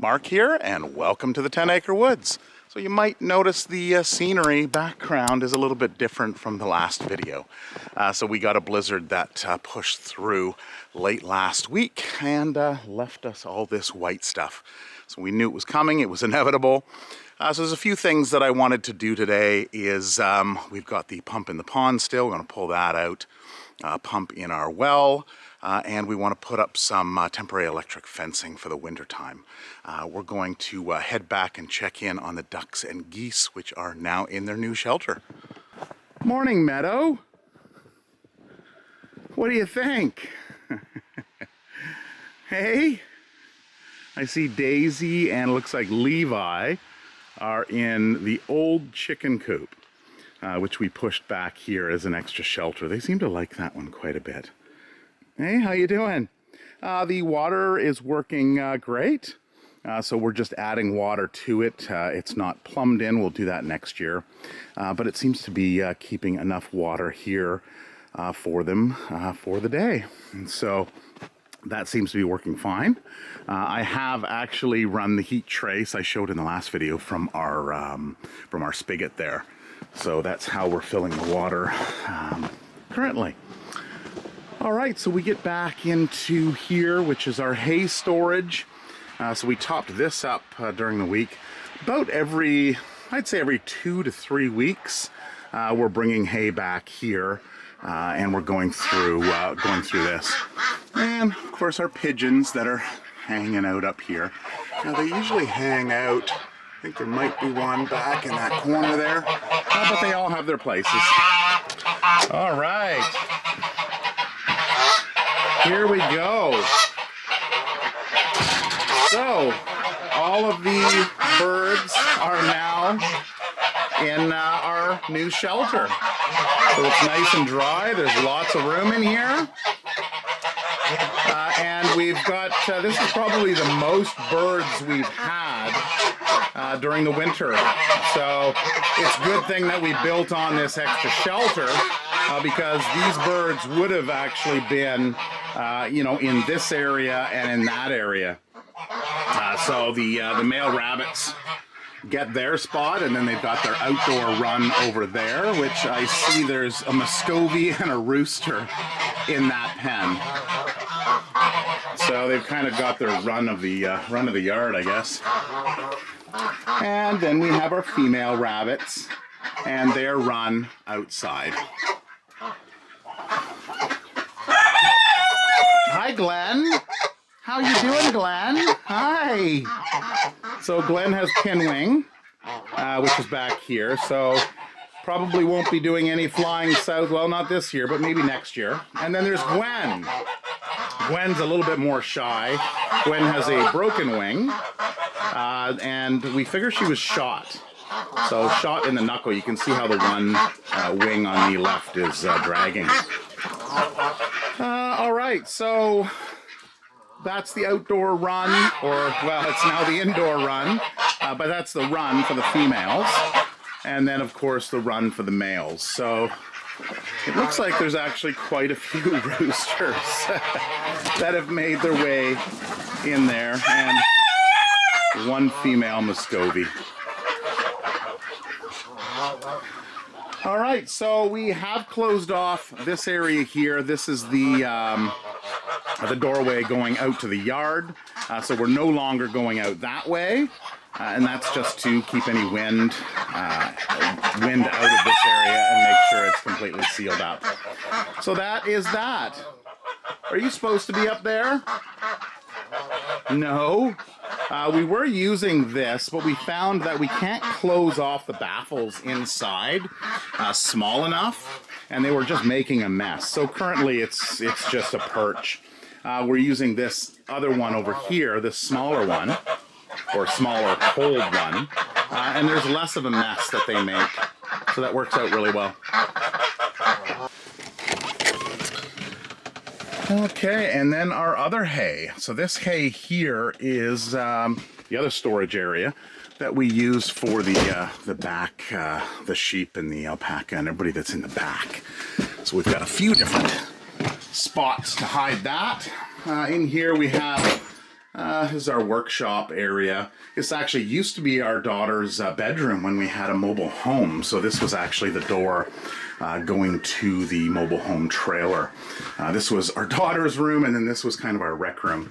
Mark here, and welcome to the 10 Acre Woods. So you might notice the scenery background is a little bit different from the last video. So we got a blizzard that pushed through late last week and left us all this white stuff. So we knew it was coming, it was inevitable. So there's a few things that I wanted to do today is we've got the pump in the pond still, we're going to pull that out, pump in our well, and we want to put up some temporary electric fencing for the winter time. We're going to head back and check in on the ducks and geese, which are now in their new shelter. Morning, Meadow. What do you think? Hey, I see Daisy and looks like Levi are in the old chicken coop, which we pushed back here as an extra shelter. They seem to like that one quite a bit. Hey, how you doing? The water is working great. So we're just adding water to it. It's not plumbed in. We'll do that next year. But it seems to be keeping enough water here for them for the day. And so that seems to be working fine. I have actually run the heat trace I showed in the last video from our spigot there. So that's how we're filling the water currently. All right, so we get back into here, which is our hay storage. So we topped this up during the week. About I'd say every 2 to 3 weeks, we're bringing hay back here, and we're going through this. And of course, our pigeons that are hanging out up here. Now they usually hang out. I think there might be one back in that corner there, but they all have their places. All right. Here we go. So, all of the birds are now in our new shelter. So it's nice and dry. There's lots of room in here. And we've got, this is probably the most birds we've had during the winter. So it's a good thing that we built on this extra shelter because these birds would have actually been in this area and in that area. So the male rabbits get their spot, and then they've got their outdoor run over there, which I see there's a Muscovy and a rooster in that pen. So they've kind of got their run of the yard, I guess. And then we have our female rabbits and their run outside. Hi, Glenn. How you doing, Glenn? Hi. So Glenn has Pinwing, which is back here. So probably won't be doing any flying south. Well, not this year, but maybe next year. And then there's Gwen. Gwen's a little bit more shy. Gwen has a broken wing, and we figure she was shot. So shot in the knuckle. You can see how the one wing on the left is dragging. All right, so that's the outdoor run, or, well, it's now the indoor run, but that's the run for the females, and then, of course, the run for the males. So it looks like there's actually quite a few roosters that have made their way in there, and one female Muscovy. All right, so we have closed off this area here. This is the doorway going out to the yard. So we're no longer going out that way. And that's just to keep any wind out of this area and make sure it's completely sealed up. So that is that. Are you supposed to be up there? No. We were using this, but we found that we can't close off the baffles inside small enough, and they were just making a mess. So currently it's just a perch. We're using this other one over here, this smaller one, or smaller hold one, and there's less of a mess that they make. So that works out really well. Okay, and then our other hay. So this hay here is the other storage area that we use for the back, the sheep and the alpaca and everybody that's in the back. So we've got a few different spots to hide that. In here we have This is our workshop area. This actually used to be our daughter's bedroom when we had a mobile home. So this was actually the door going to the mobile home trailer. This was our daughter's room, and then this was kind of our rec room.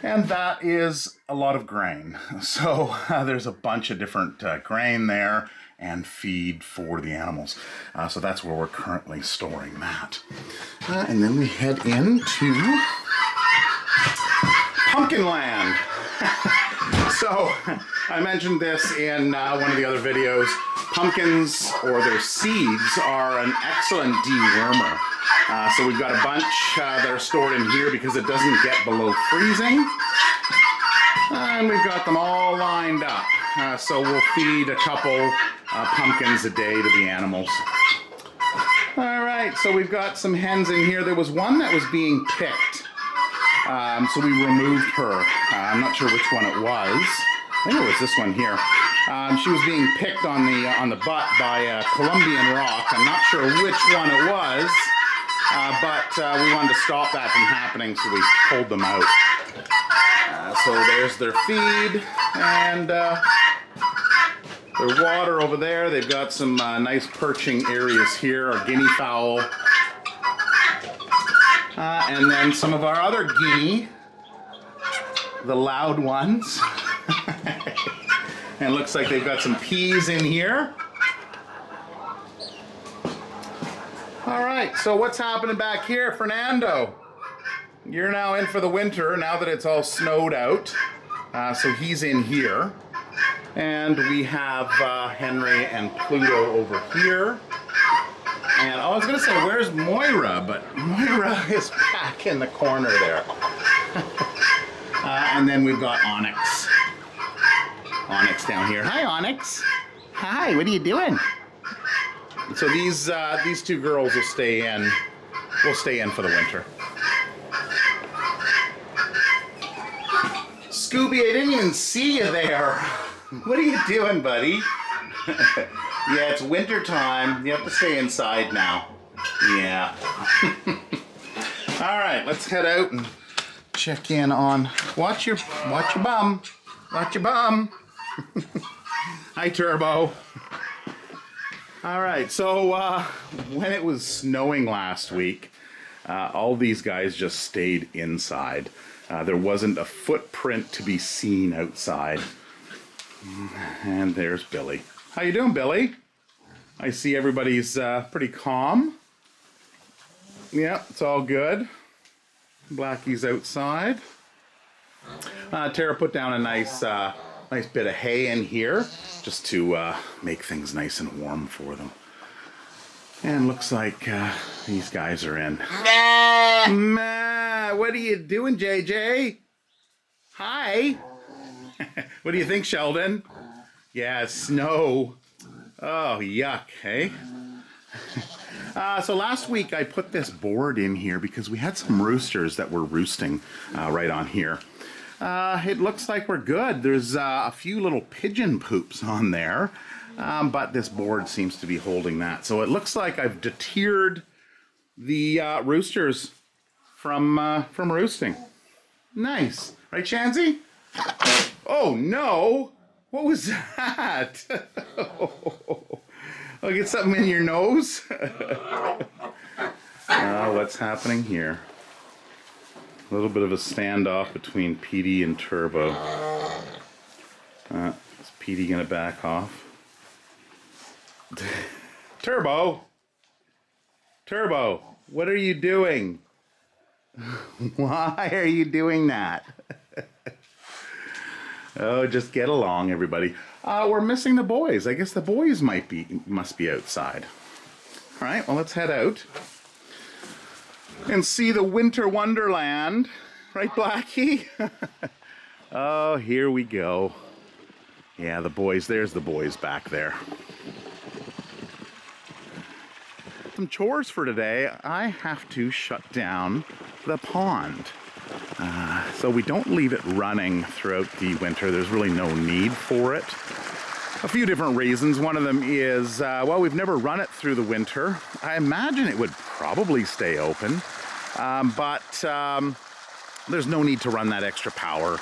And that is a lot of grain. So there's a bunch of different grain there and feed for the animals. So that's where we're currently storing that. And then we head into Pumpkin Land. So I mentioned this in one of the other videos. Pumpkins, or their seeds, are an excellent dewormer. So we've got a bunch that are stored in here because it doesn't get below freezing. And we've got them all lined up. So we'll feed a couple pumpkins a day to the animals. All right, so we've got some hens in here. There was one that was being picked. So we removed her. I'm not sure which one it was. I think it was this one here. She was being picked on the butt by a Colombian rock. I'm not sure which one it was, but we wanted to stop that from happening, so we pulled them out. So there's their feed and their water over there. They've got some nice perching areas here, our guinea fowl. And then some of our other guinea, the loud ones. And it looks like they've got some peas in here. All right, so what's happening back here, Fernando? You're now in for the winter now that it's all snowed out. So he's in here. And we have Henry and Pluto over here. And I was going to say, where's Moira? But Moira is back in the corner there. And then we've got Onyx. Onyx down here. Hi, Onyx. Hi, what are you doing? So these two girls will stay in. We'll stay in for the winter. Scooby, I didn't even see you there. What are you doing, buddy? Yeah, it's winter time. You have to stay inside now. Yeah. All right, let's head out and check in on. Watch your bum. Watch your bum. Hi, Turbo. All right, so when it was snowing last week, all these guys just stayed inside. There wasn't a footprint to be seen outside. And there's Billy. How you doing, Billy? I see everybody's pretty calm. Yeah, it's all good. Blackie's outside. Tara put down a nice bit of hay in here just to make things nice and warm for them. And looks like these guys are in. Ma, what are you doing, JJ? Hi. What do you think, Sheldon? Yeah, snow. Oh, yuck, hey? So last week I put this board in here because we had some roosters that were roosting right on here. It looks like we're good. There's a few little pigeon poops on there, but this board seems to be holding that. So it looks like I've deterred the roosters from roosting. Nice. Right, Shanzy? Oh, no. What was that? Oh, get something in your nose? What's happening here? A little bit of a standoff between Petey and Turbo. Is Petey gonna back off? Turbo! Turbo, what are you doing? Why are you doing that? Oh, just get along, everybody. We're missing the boys. I guess the boys must be outside. All right, well, let's head out and see the winter wonderland. Right, Blackie? Oh, here we go. Yeah, the boys. There's the boys back there. Some chores for today. I have to shut down the pond. So we don't leave it running throughout the winter. There's really no need for it. A few different reasons. One of them is, well, we've never run it through the winter. I imagine it would probably stay open. But there's no need to run that extra power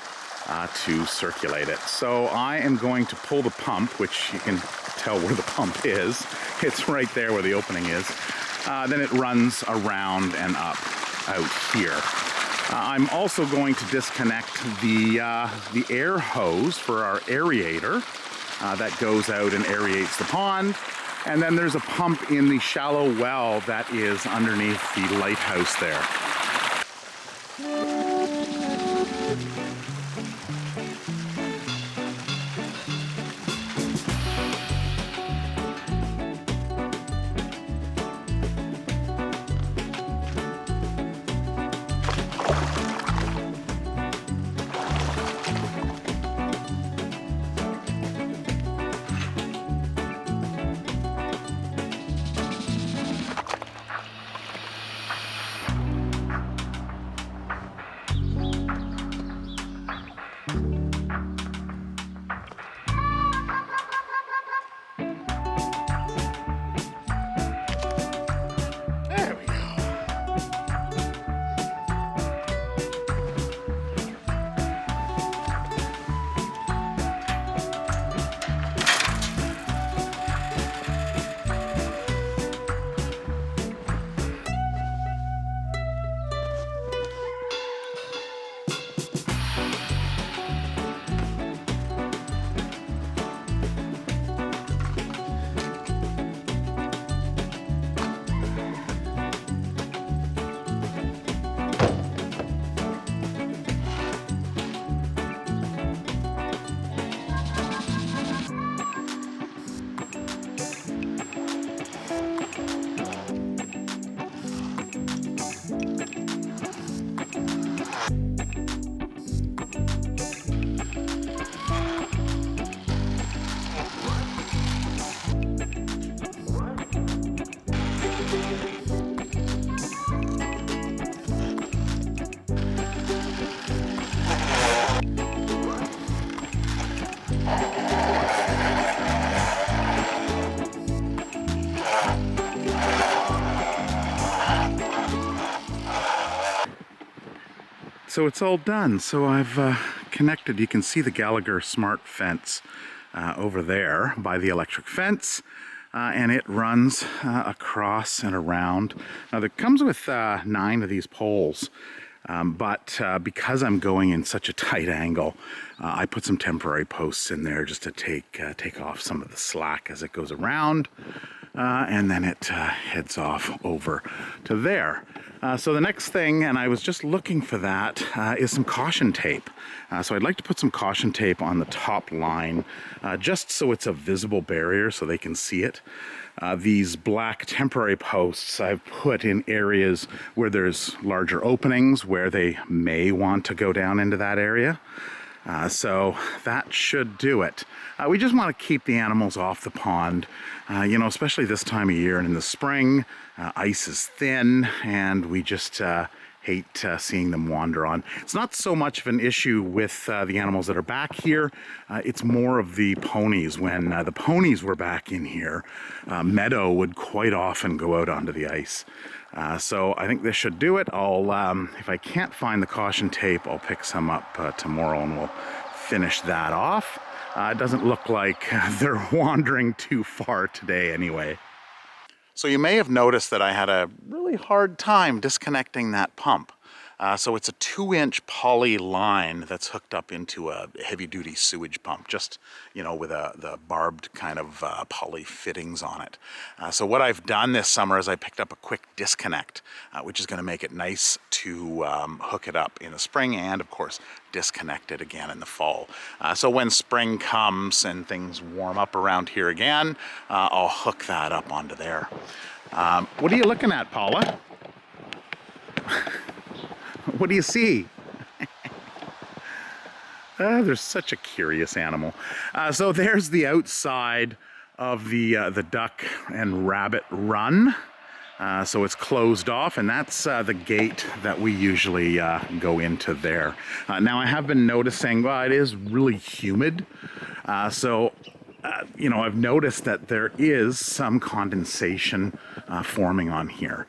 to circulate it. So I am going to pull the pump, which you can tell where the pump is. It's right there where the opening is. Then it runs around and up out here. I'm also going to disconnect the air hose for our aerator that goes out and aerates the pond. And then there's a pump in the shallow well that is underneath the lighthouse there. So it's all done. So I've connected, you can see the Gallagher smart fence over there by the electric fence, and it runs across and around. Now it comes with 9 of these poles, but because I'm going in such a tight angle, I put some temporary posts in there just to take off some of the slack as it goes around, and then it heads off over to there. So the next thing, and I was just looking for that, is some caution tape. So I'd like to put some caution tape on the top line, just so it's a visible barrier so they can see it. These black temporary posts I've put in areas where there's larger openings where they may want to go down into that area. So that should do it. We just want to keep the animals off the pond, you know, especially this time of year and in the spring. Ice is thin, and we just hate seeing them wander on. It's not so much of an issue with the animals that are back here. It's more of the ponies. When the ponies were back in here, Meadow would quite often go out onto the ice. So I think this should do it. I'll, if I can't find the caution tape, I'll pick some up tomorrow and we'll finish that off. It doesn't look like they're wandering too far today anyway. So you may have noticed that I had a really hard time disconnecting that pump. So it's a 2-inch poly line that's hooked up into a heavy-duty sewage pump, just, you know, with the barbed kind of poly fittings on it. So what I've done this summer is I picked up a quick disconnect, which is going to make it nice to hook it up in the spring and, of course, disconnect it again in the fall. So when spring comes and things warm up around here again, I'll hook that up onto there. What are you looking at, Paula? What do you see? They're such a curious animal. So there's the outside of the duck and rabbit run. So it's closed off, and that's the gate that we usually go into there. Now I have been noticing, well, it is really humid. You know, I've noticed that there is some condensation forming on here.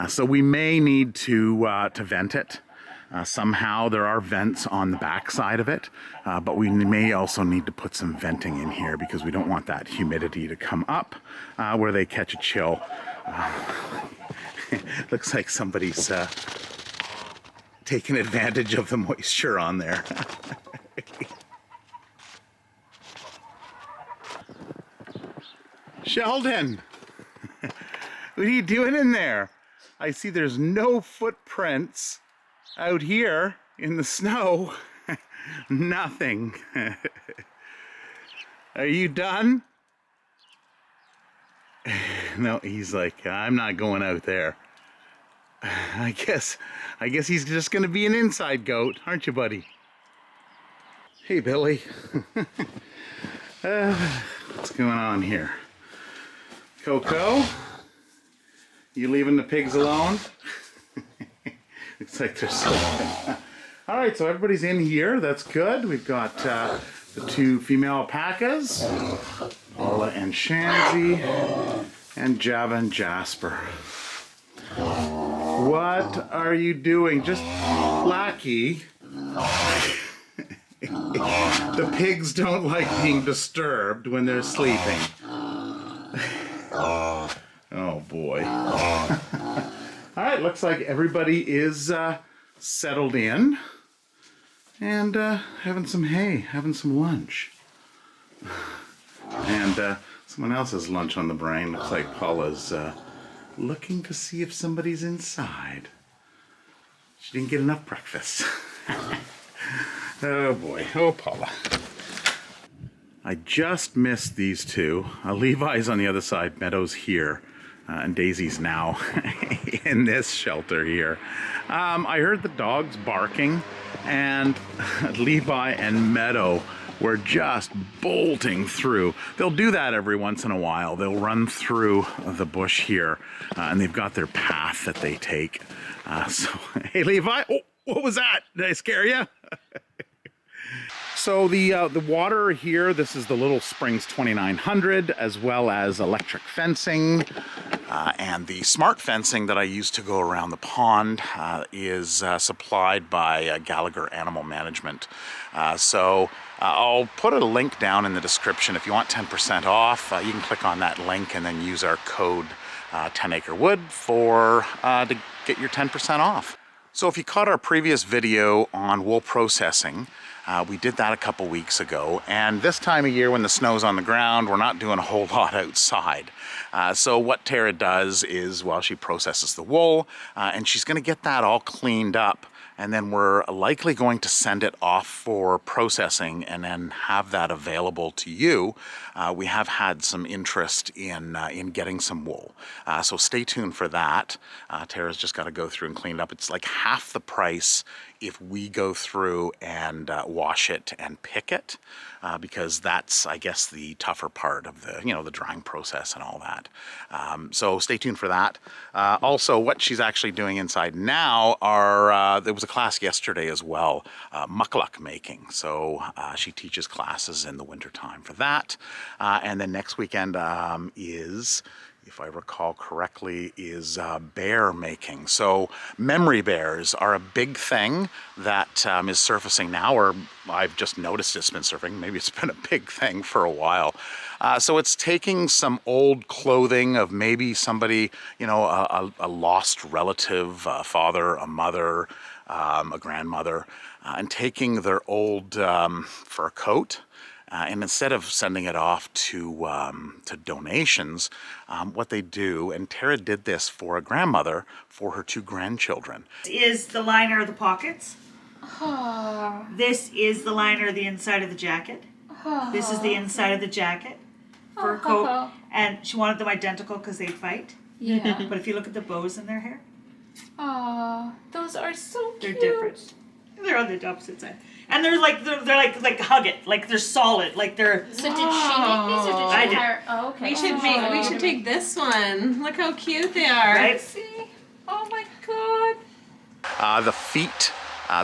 So we may need to vent it. Somehow there are vents on the back side of it, but we may also need to put some venting in here because we don't want that humidity to come up where they catch a chill. Looks like somebody's taking advantage of the moisture on there. Sheldon, what are you doing in there? I see there's no footprints out here in the snow. Nothing. Are you done? No, he's like, I'm not going out there. I guess he's just gonna be an inside goat, aren't you, buddy? Hey, Billy. What's going on here? Coco, you leaving the pigs alone? Looks like they're sleeping. All right, so everybody's in here. That's good. We've got the two female alpacas, Paula and Shanzy, and Java and Jasper. What are you doing? Just Blackie. The pigs don't like being disturbed when they're sleeping. Oh boy. All right, looks like everybody is settled in and having some hay, having some lunch. And someone else's lunch on the brain. Looks like Paula's looking to see if somebody's inside. She didn't get enough breakfast. Oh boy, oh Paula. I just missed these two. Levi's on the other side, Meadow's here, and Daisy's now in this shelter here. I heard the dogs barking, and Levi and Meadow were just bolting through. They'll do that every once in a while. They'll run through the bush here, and they've got their path that they take. So, hey Levi, oh, what was that? Did I scare you? So the water here, this is the Little Springs 2900, as well as electric fencing, and the smart fencing that I use to go around the pond is supplied by Gallagher Animal Management. So I'll put a link down in the description. If you want 10% off, you can click on that link and then use our code 10acrewood to get your 10% off. So if you caught our previous video on wool processing, we did that a couple weeks ago, and this time of year when the snow's on the ground, we're not doing a whole lot outside. So what Tara does is, well, she processes the wool, and she's going to get that all cleaned up, and then we're likely going to send it off for processing and then have that available to you. We have had some interest in getting some wool, so stay tuned for that. Tara's just got to go through and clean it up. It's like half the price if we go through and wash it and pick it, because that's, I guess, the tougher part of the, the drying process and all that. So stay tuned for that. Also, what she's actually doing inside now there was a class yesterday as well, Mukluk making. So she teaches classes in the wintertime for that. And then next weekend is, if I recall correctly, is bear making. So memory bears are a big thing that is surfacing now, or I've just noticed it's been surfing. Maybe it's been a big thing for a while. So it's taking some old clothing of maybe somebody, a lost relative, a father, a mother, a grandmother, and taking their old fur coat. And instead of sending it off to donations, what they do, and Tara did this for a grandmother for her two grandchildren. This is the liner of the pockets. Oh. This is the liner of the inside of the jacket. Oh. This is the inside of the jacket, fur coat. And she wanted them identical because they'd fight. Yeah. But if you look at the bows in their hair. Oh, those are so cute. They're different. They're on the opposite side. And they're like hug it, like they're solid, like they're. So did she make these, or did I she did. hire? Oh, okay. We should take this one. Look how cute they are. Right? See? Oh my God. The feet,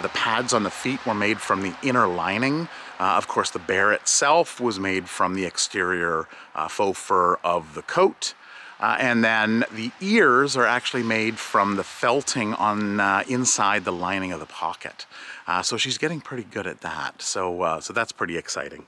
the pads on the feet were made from the inner lining. Of course, the bear itself was made from the exterior faux fur of the coat. And then the ears are actually made from the felting on inside the lining of the pocket. So she's getting pretty good at that. So that's pretty exciting.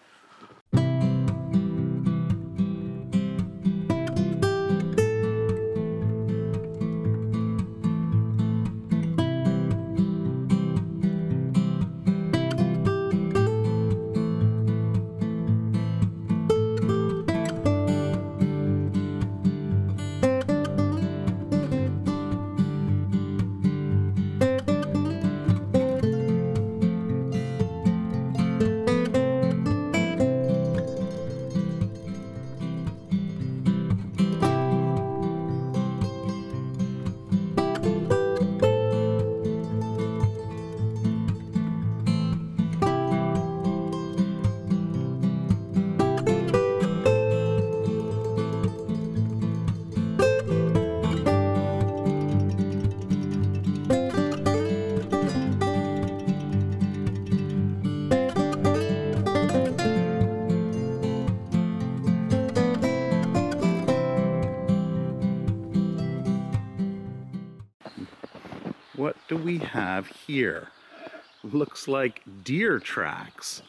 What do we have here? Looks like deer tracks.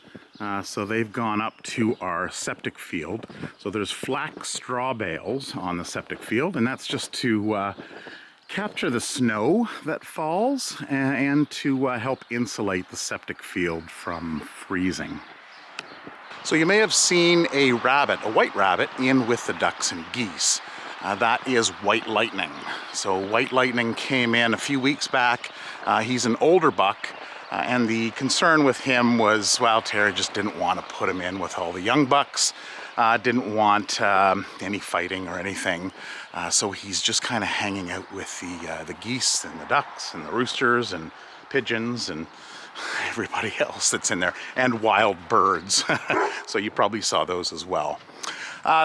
So they've gone up to our septic field. So there's flax straw bales on the septic field, and that's just to capture the snow that falls and to help insulate the septic field from freezing. So you may have seen a rabbit, a white rabbit, in with the ducks and geese. That is White Lightning. So White Lightning came in a few weeks back. He's an older buck, and the concern with him was, well, Terry just didn't want to put him in with all the young bucks, didn't want any fighting or anything. So he's just kind of hanging out with the geese and the ducks and the roosters and pigeons and everybody else that's in there, and wild birds. So you probably saw those as well.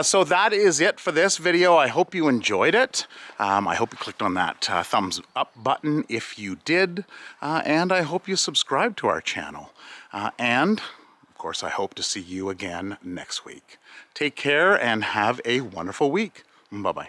So that is it for this video. I hope you enjoyed it. I hope you clicked on that thumbs up button if you did. And I hope you subscribe to our channel. And of course, I hope to see you again next week. Take care and have a wonderful week. Bye-bye.